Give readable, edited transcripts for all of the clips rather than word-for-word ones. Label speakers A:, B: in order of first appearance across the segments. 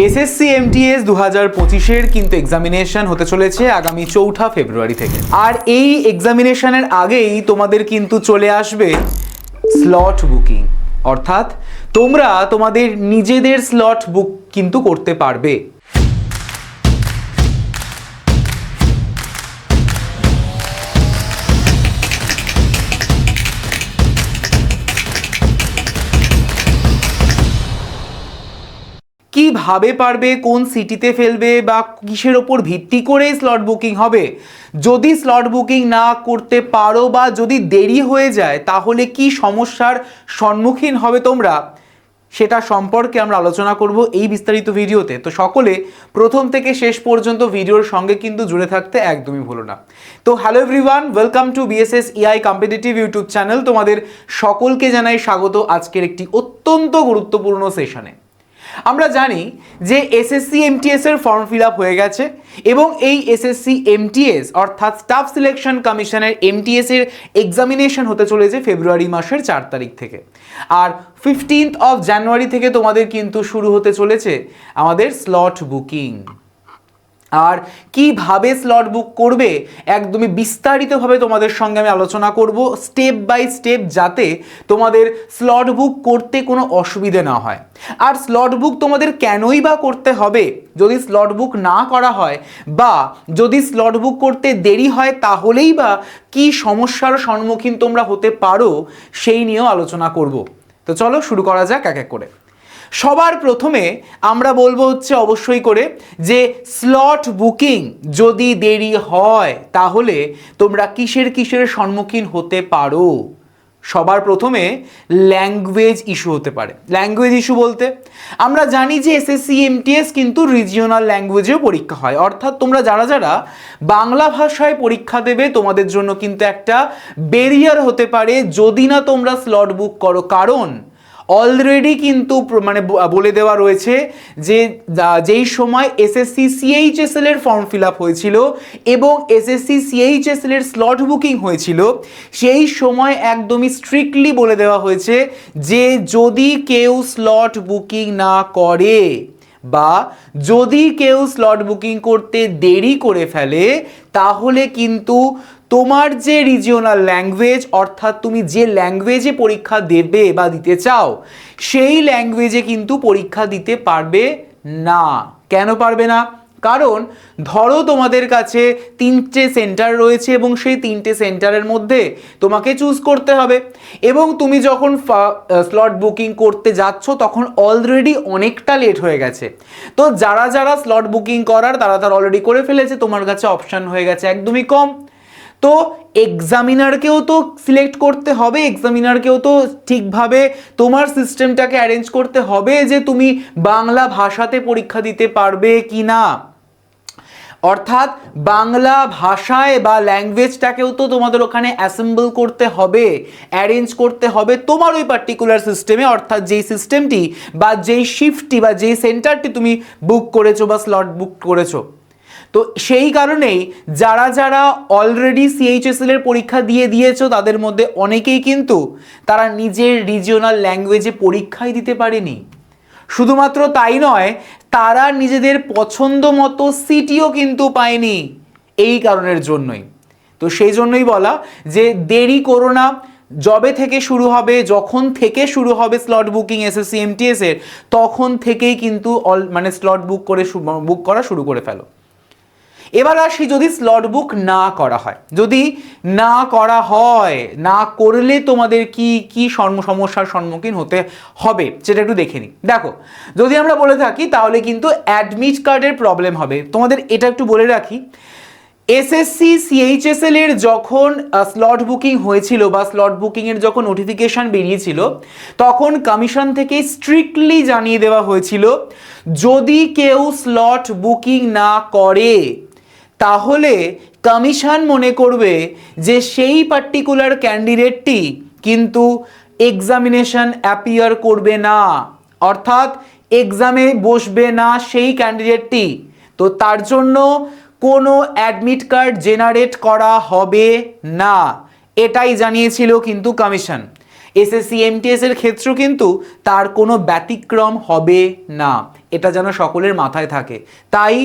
A: SSC MTS 2025-এর কিন্তু examination হতে চলেছে আগামী 4 ফেব্রুয়ারি থেকে। আর এই এক্সামিনেশনের আগেই তোমাদের কিন্তু চলে আসবে স্লট বুকিং, অর্থাৎ তোমরা তোমাদের নিজেদের স্লট বুক কিন্তু করতে পারবে। কিভাবে পারবে, কোন সিটিতে ফেলবে বা কিসের ওপর ভিত্তি করে স্লট বুকিং হবে, যদি স্লট বুকিং না করতে পারো বা যদি দেরি হয়ে যায় তাহলে কি সমস্যার সম্মুখীন হবে তোমরা, সেটা সম্পর্কে আমরা আলোচনা করব এই বিস্তারিত ভিডিওতে। তো সকলে প্রথম থেকে শেষ পর্যন্ত ভিডিওর সঙ্গে কিন্তু জুড়ে থাকতে একদমই ভুলো না। তো hello everyone, welcome to BSS EI competitive YouTube channel. তোমাদের সকলকে জানাই স্বাগত আজকের একটি অত্যন্ত গুরুত্বপূর্ণ সেশনে। আমরা জানি যে এসএসসি এমটিএস এর ফর্ম ফিল আপ হয়ে গেছে এবং এই এসএসসি এমটিএস অর্থাৎ স্টাফ সিলেকশন কমিশনের এমটিএস এর এক্সামিনেশন হতে চলেছে ফেব্রুয়ারি মাসের 4 তারিখ থেকে। আর 15th of জানুয়ারি থেকে তোমাদের কিন্তু শুরু হতে চলেছে আমাদের স্লট বুকিং। আর কিভাবে স্লট বুক করবে একদমই বিস্তারিতভাবে তোমাদের সঙ্গে আমি আলোচনা করব স্টেপ বাই স্টেপ, যাতে তোমাদের স্লট বুক করতে কোনো অসুবিধে না হয়। আর স্লট বুক তোমাদের কেনই বা করতে হবে, যদি স্লট বুক না করা হয় বা যদি স্লট বুক করতে দেরি হয় তাহলেই বা কি সমস্যার সম্মুখীন তোমরা হতে পারো সেই নিয়েও আলোচনা করব। তো চলো শুরু করা যাক এক এক করে। সবার প্রথমে আমরা বলবো হচ্ছে অবশ্যই করে যে স্লট বুকিং যদি দেরি হয় তাহলে তোমরা কিসের সম্মুখীন হতে পারো। সবার প্রথমে ল্যাঙ্গুয়েজ ইস্যু হতে পারে। ল্যাঙ্গুয়েজ ইস্যু বলতে আমরা জানি যে এসএসসি এমটিএস কিন্তু রিজিওনাল ল্যাঙ্গুয়েজেও পরীক্ষা হয়, অর্থাৎ তোমরা যারা যারা বাংলা ভাষায় পরীক্ষা দেবে তোমাদের জন্য কিন্তু একটা ব্যারিয়ার হতে পারে যদি না তোমরা স্লট বুক করো। কারণ অলরেডি কিন্তু মানে বলে দেওয়া রয়েছে যে যেই সময় এসএসসি সিএইচএসএল এর ফর্ম ফিল আপ হয়েছিল এবং এসএসসি সিএইচএসএল এর স্লট বুকিং হয়েছিল, সেই সময় একদমই স্ট্রিক্টলি বলে দেওয়া হয়েছে যে যদি কেউ স্লট বুকিং না করে বা যদি কেউ স্লট বুকিং করতে দেরি করে ফেলে তাহলে কিন্তু তোমার যে রিজিওনাল ল্যাঙ্গুয়েজ অর্থাৎ তুমি যে ল্যাঙ্গুয়েজে পরীক্ষা দেবে বা দিতে চাও সেই ল্যাঙ্গুয়েজে কিন্তু পরীক্ষা দিতে পারবে না। কেন পারবে না? কারণ ধরো তোমাদের কাছে 3টে সেন্টার রয়েছে এবং সেই 3টে সেন্টারের মধ্যে তোমাকে চুজ করতে হবে এবং তুমি যখন স্লট বুকিং করতে যাচ্ছ তখন অলরেডি অনেকটা লেট হয়ে গেছে। তো যারা যারা স্লট বুকিং করার তারা অলরেডি করে ফেলেছে, তোমার কাছে অপশান হয়ে গেছে একদমই কম। তো এক্সামিনারকেও তো সিলেক্ট করতে হবে, এক্সামিনারকেও তো ঠিকভাবে তোমার সিস্টেমটাকে অ্যারেঞ্জ করতে হবে যে তুমি বাংলা ভাষাতে পরীক্ষা দিতে পারবে কি না, অর্থাৎ বাংলা ভাষায় বা ল্যাঙ্গুয়েজটাকেও তো তোমাদের ওখানে অ্যাসেম্বল করতে হবে, অ্যারেঞ্জ করতে হবে তোমার ওই পার্টিকুলার সিস্টেমে, অর্থাৎ যেই সিস্টেমটি বা যেই শিফটটি বা যেই সেন্টারটি তুমি বুক করেছো বা স্লট বুক করেছো। তো সেই কারণেই যারা যারা অলরেডি সিএইচএসএল এর পরীক্ষা দিয়েছো তাদের মধ্যে অনেকেই কিন্তু তারা নিজের রিজিওনাল ল্যাঙ্গুয়েজে পরীক্ষাই দিতে পারেনি। শুধুমাত্র তাই নয়, তারা নিজেদের পছন্দ মতো সিটিও কিন্তু পায়নি এই কারণের জন্যই। তো সেই জন্যই বলা যে দেরি করো না, যবে থেকে শুরু হবে, যখন থেকে শুরু হবে স্লট বুকিং এসএসসি এমটিএস এর তখন থেকেই কিন্তু মানে স্লট বুক করা শুরু করে ফেলো। এবার আসি যদি স্লট বুক না করা হয়, যদি না করা হয়, না করলে তোমাদের কি সমস্যার সম্মুখীন হতে হবে সেটা একটু দেখে নিই। দেখো, যদি আমরা বলে থাকি তাহলে কিন্তু অ্যাডমিট কার্ডের প্রবলেম হবে। তোমাদের এটা একটু বলে রাখি, এসএসসি সিএইচএসএল এর যখন স্লট বুকিং হয়েছিল বা স্লট বুকিং এর যখন নোটিফিকেশন বেরিয়েছিল তখন কমিশন থেকে স্ট্রিক্টলি জানিয়ে দেওয়া হয়েছিল যদি কেউ স্লট বুকিং না করে তাহলে কমিশন মনে করবে যে সেই পার্টিকুলার ক্যান্ডিডেটটি কিন্তু এক্সামিনেশন অ্যাপিয়ার করবে না, অর্থাৎ এক্সামে বসবে না সেই ক্যান্ডিডেটটি। তো তার জন্য কোনো অ্যাডমিট কার্ড জেনারেট করা হবে না, এটাই জানিয়েছিল কিন্তু কমিশন। এসএসসি এমটিএস এর ক্ষেত্রেও কিন্তু তার কোনো ব্যতিক্রম হবে না, এটা যেন সকলের মাথায় থাকে। তাই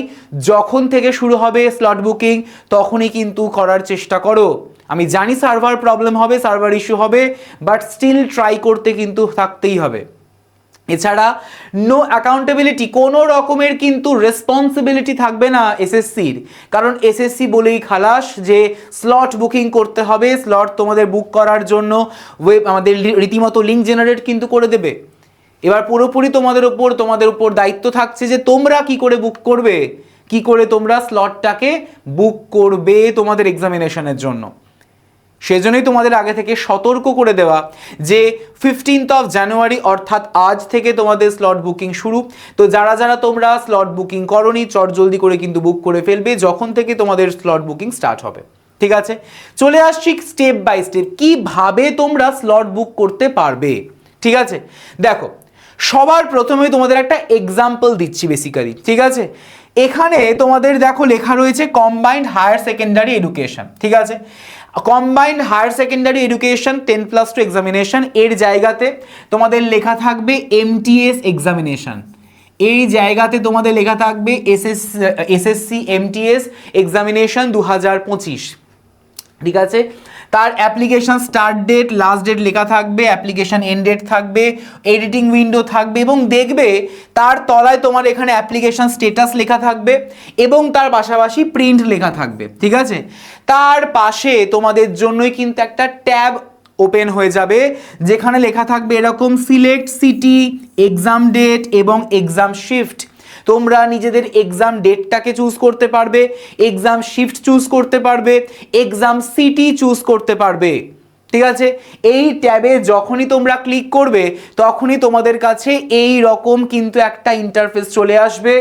A: যখন থেকে শুরু হবে স্লট বুকিং তখনই কিন্তু করার চেষ্টা করো। আমি জানি সার্ভার প্রবলেম হবে, সার্ভার ইস্যু হবে, বাট স্টিল ট্রাই করতে কিন্তু থাকতেই হবে। এছাড়া নো অ্যাকাউন্টেবিলিটি, কোনো রকমের কিন্তু রেসপন্সিবিলিটি থাকবে না এসএসসির, কারণ এসএসসি বলেই খালাস যে স্লট বুকিং করতে হবে, স্লট তোমাদের বুক করার জন্য আমাদের রীতিমতো লিঙ্ক জেনারেট কিন্তু করে দেবে। এবার পুরোপুরি তোমাদের উপর দায়িত্ব থাকছে যে তোমরা কি করে বুক করবে, কি করে তোমরা স্লটটাকে বুক করবে তোমাদের এক্সামিনেশনের জন্য। সেজন্যই তোমাদের আগে থেকে সতর্ক করে দেওয়া যে 15 জানুয়ারি অর্থাৎ আজ থেকে তোমাদের স্লট বুকিং শুরু। তো যারা তোমরা স্লট বুকিং করোনি চটজলদি করে কিন্তু বুক করে ফেলবে যখন থেকে তোমাদের স্লট বুকিং স্টার্ট হবে। ঠিক আছে, চলে আসছি স্টেপ বাই স্টেপ কিভাবে তোমরা স্লট বুক করতে পারবে। ঠিক আছে, দেখো সবার প্রথমে তোমাদের একটা এক্সাম্পল দিচ্ছি বেসিক্যালি। ঠিক আছে, এখানে তোমাদের দেখো লেখা রয়েছে কম্বাইন্ড হায়ার সেকেন্ডারি এডুকেশন। ঠিক আছে, combined higher secondary education 10+2 examination, এর জায়গাতে তোমাদের লেখা থাকবে এমটিএস এক্সামিনেশন, এই জায়গাতে তোমাদের লেখা থাকবে এসএসসি এমটিএস এক্সামিনেশন 2025। ঠিক আছে, তার application start date last date লেখা থাকবে, অ্যাপ্লিকেশন এন্ড ডেট থাকবে, এডিটিং উইন্ডো থাকবে এবং দেখবে তার তলায় তোমার এখানে অ্যাপ্লিকেশন স্ট্যাটাস লেখা থাকবে এবং তার পাশাপাশি প্রিন্ট লেখা থাকবে। ঠিক আছে, তার পাশে তোমাদের জন্যই কিন্তু একটা ট্যাব ওপেন হয়ে যাবে যেখানে লেখা থাকবে এরকম সিলেক্ট সিটি, এক্সাম ডেট এবং এক্সাম শিফট। তোমরা নিজেদের এক্সাম ডেটটাকে চুজ করতে পারবে, এক্সাম শিফট চুজ করতে পারবে, এক্সাম সিটি চুজ করতে পারবে। ঠিক আছে, এই ট্যাবে যখনই তোমরা ক্লিক করবে তখনই তোমাদের কাছে এই রকম কিন্তু একটা ইন্টারফেস চলে আসবে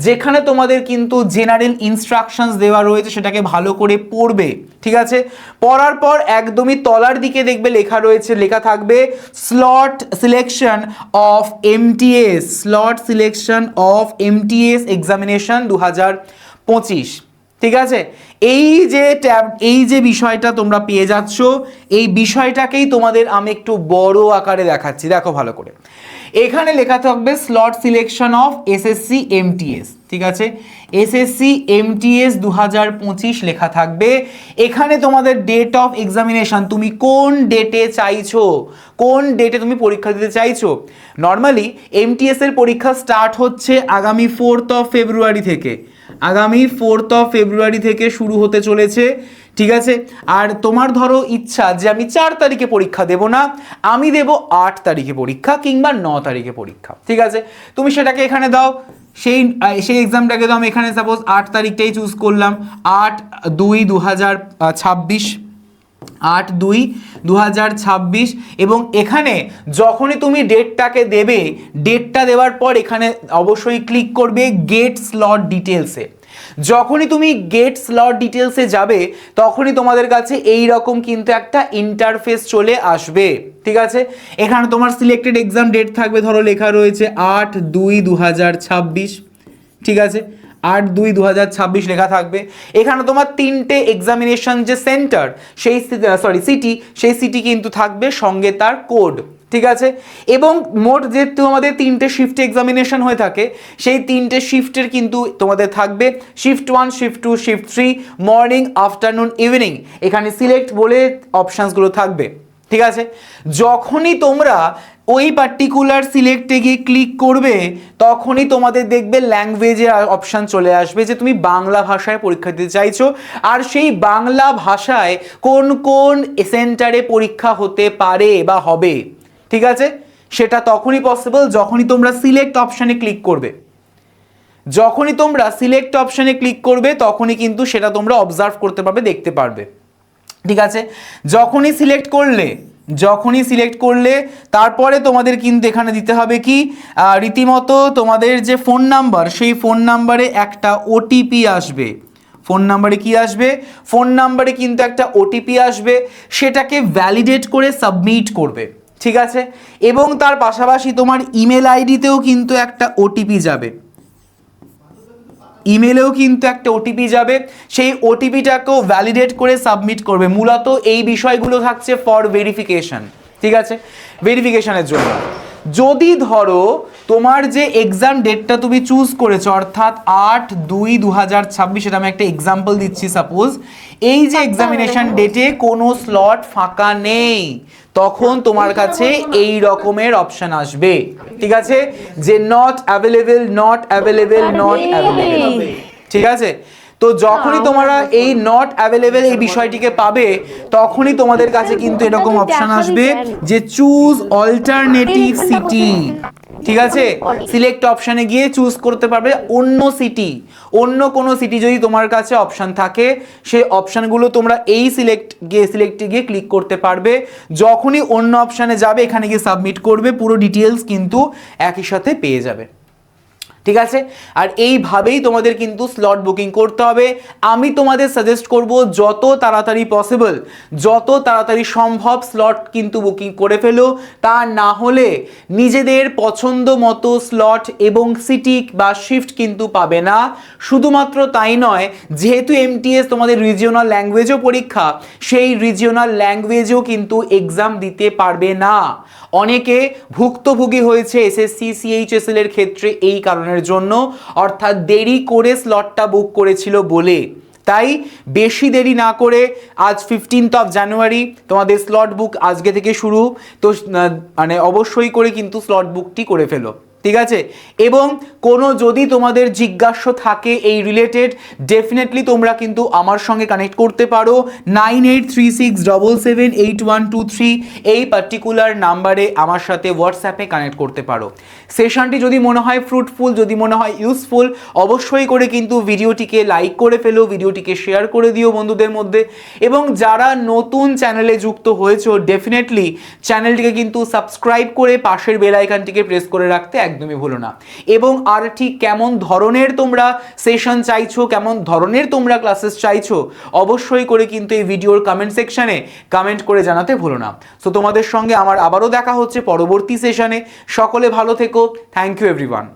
A: যেখানে তোমাদের কিন্তু জেনারেল ইনস্ট্রাকশনস দেওয়া রয়েছে, সেটাকে ভালো করে পড়বে। ঠিক আছে, পড়ার পর একদমই তলার দিকে দেখবে লেখা থাকবে slot selection of MTS, slot selection of MTS examination 2025। ঠিক আছে, এই যে বিষয়টা তোমরা পেয়ে যাচ্ছ, এই বিষয়টাকেই তোমাদের আমি একটু বড় আকারে দেখাচ্ছি। দেখো ভালো করে, এখানে লেখা থাকবে slot selection of SSC MTS. ঠিক আছে, এসএসসি এমটিএস 2025 লেখা থাকবে। এখানে তোমাদের ডেট অফ এক্সামিনেশন, তুমি কোন ডেটে চাইছো, কোন ডেটে তুমি পরীক্ষা দিতে চাইছো। নর্মালি এমটিএস এর পরীক্ষা স্টার্ট হচ্ছে আগামী 4 ফেব্রুয়ারি থেকে, আগামী 4 ফেব্রুয়ারি থেকে শুরু হতে চলেছে। ঠিক আছে, আর তোমার ধরো ইচ্ছা যে আমি 4 তারিখে পরীক্ষা দেব না, আমি দেব 8 তারিখে পরীক্ষা কিংবা 9 তারিখে পরীক্ষা। ঠিক আছে, তুমি সেটাকে এখানে দাও, সেই এক্সামটাকে দাও। আমি এখানে সাপোজ 8 তারিখটাই চুজ করলাম, 8/2/2026, 8/2/2026। এবং এখানে যখনই তুমি ডেটটাকে দেবে, ডেটটা দেওয়ার পর এখানে অবশ্যই ক্লিক করবে গেট স্লট ডিটেলসে। যখনই তুমি গেট স্লট ডিটেলসে যাবে তখনই তোমাদের কাছে এই রকম কিন্তু একটা ইন্টারফেস চলে আসবে। ঠিক আছে, এখানে তোমার সিলেক্টেড এক্সাম ডেট থাকবে, ধরো লেখা রয়েছে 8/2/2026। ঠিক আছে, 8/2/2026 লেখা থাকবে। এখানে তোমার 3টে এক্সামিনেশন যে সেন্টার সিটি, সেই সিটি কিন্তু থাকবে, সঙ্গে তার কোড। ঠিক আছে, এবং মোট যে তোমাদের 3টে শিফটে এক্সামিনেশন হয়ে থাকে সেই 3টে শিফটের কিন্তু তোমাদের থাকবে shift 1, shift 2, shift 3, morning, afternoon, evening. এখানে সিলেক্ট বলে অপশানসগুলো থাকবে। ঠিক আছে, যখনই তোমরা ওই পার্টিকুলার সিলেক্টে গিয়ে ক্লিক করবে তখনই তোমাদের দেখবে ল্যাঙ্গুয়েজের অপশান চলে আসবে যে তুমি বাংলা ভাষায় পরীক্ষা দিতে চাইছো, আর সেই বাংলা ভাষায় কোন কোন সেন্টারে পরীক্ষা হতে পারে বা হবে। ঠিক আছে, সেটা তখনই পসিবল যখনই তোমরা সিলেক্ট অপশানে ক্লিক করবে। যখনই তোমরা সিলেক্ট অপশানে ক্লিক করবে তখনই কিন্তু সেটা তোমরা অবজার্ভ করতে পারবে, দেখতে পারবে। ঠিক আছে, যখনই সিলেক্ট করলে তারপরে তোমাদের কিন্তু এখানে দিতে হবে কি রীতিমতো তোমাদের যে ফোন নাম্বার, সেই ফোন নাম্বারে একটা ওটিপি আসবে। ফোন নাম্বারে কি আসবে? ফোন নাম্বারে কিন্তু একটা ওটিপি আসবে, সেটাকে ভ্যালিডেট করে সাবমিট করবে। ঠিক আছে, এবং তার পাশাপাশি তোমার ইমেল আইডিতেও কিন্তু একটা ওটিপি যাবে, ইমেলেও কিন্তু একটা ওটিপি যাবে, সেই ওটিপিটাকেও ভ্যালিডেট করে সাবমিট করবে। মূলত এই বিষয়গুলো থাকছে ফর ভেরিফিকেশন। ঠিক আছে, ভেরিফিকেশনের জন্য। যদি ধরো তোমার যে এক্সাম ডেটটা তুমি চুজ করেছো অর্থাৎ 8/2/2026, এটা আমি একটা এক্সাম্পল দিচ্ছি, সাপোজ এই যে এক্সামিনেশন ডেটে কোনো স্লট ফাঁকা নেই, তখন তোমার কাছে এই রকমের অপশন আসবে, ঠিক আছে, যে not available, not available, not available, ঠিক আছে। তো যখনই তোমরা এই নট অ্যাভেলেবেল এই বিষয়টিকে পাবে, তখনই তোমাদের কাছে কিন্তু এরকম অপশন আসবে যে চুজ অল্টারনেটিভ সিটি, ঠিক আছে। সিলেক্ট অপশনে গিয়ে চুজ করতে পারবে অন্য সিটি, অন্য কোনো সিটি যদি তোমার কাছে অপশন থাকে, সেই অপশনগুলো তোমরা এই সিলেক্টে গিয়ে ক্লিক করতে পারবে। যখনই অন্য অপশনে যাবে, এখানে গিয়ে সাবমিট করবে, পুরো ডিটেলস কিন্তু একই সাথে পেয়ে যাবে, ঠিক আছে। আর এইভাবেই তোমাদের কিন্তু স্লট বুকিং করতে হবে। আমি তোমাদের সাজেস্ট করব যত তাড়াতাড়ি পসিবল, যত তাড়াতাড়ি সম্ভব স্লট কিন্তু বুকিং করে ফেলো। তা না হলে নিজেদের পছন্দ মতো স্লট এবং সিটি বা শিফট কিন্তু পাবে না। শুধুমাত্র তাই নয়, যেহেতু এমটিএস তোমাদের রিজিওনাল ল্যাঙ্গুয়েজও পরীক্ষা, সেই রিজিওনাল ল্যাঙ্গুয়েজেও কিন্তু এক্সাম দিতে পারবে না। অনেকে ভুক্তভোগী হয়েছে এসএসসি সিএইচএসএল এর ক্ষেত্রে এই কারণের জন্য, অর্থাৎ দেরি করে স্লটটা বুক করেছিল বলে। তাই বেশি দেরি না করে আজ 15 জানুয়ারি তোমাদের স্লট বুক আজকে থেকে শুরু, তো মানে অবশ্যই করে কিন্তু স্লট বুকটি করে ফেলো, ঠিক আছে। এবং কোনো যদি তোমাদের জিজ্ঞাসা থাকে এই রিলেটেড, ডেফিনেটলি তোমরা কিন্তু আমার সঙ্গে কানেক্ট করতে পারো 9836778123 এই পার্টিকুলার নাম্বারে আমার সাথে হোয়াটসঅ্যাপে কানেক্ট করতে পারো। সেশনটি যদি মনে হয় ফ্রুটফুল, যদি মনে হয় ইউজফুল, অবশ্যই করে কিন্তু ভিডিওটিকে লাইক করে ফেলো, ভিডিওটিকে শেয়ার করে দিও বন্ধুদের মধ্যে। এবং যারা নতুন চ্যানেলে যুক্ত হয়েছো, ডেফিনেটলি চ্যানেলটিকে কিন্তু সাবস্ক্রাইব করে পাশের বেল আইকনটিকে প্রেস করে রাখতে একদমই ভুলো না। এবং আর ঠিক কেমন ধরনের তোমরা সেশন চাইছো, কেমন ধরনের তোমরা ক্লাসেস চাইছো, অবশ্যই করে কিন্তু এই ভিডিওর কমেন্ট সেকশনে কমেন্ট করে জানাতে ভুলো না। সো তোমাদের সঙ্গে আমার আবারও দেখা হচ্ছে পরবর্তী সেশনে। সকলে ভালো থেকো। Thank you everyone.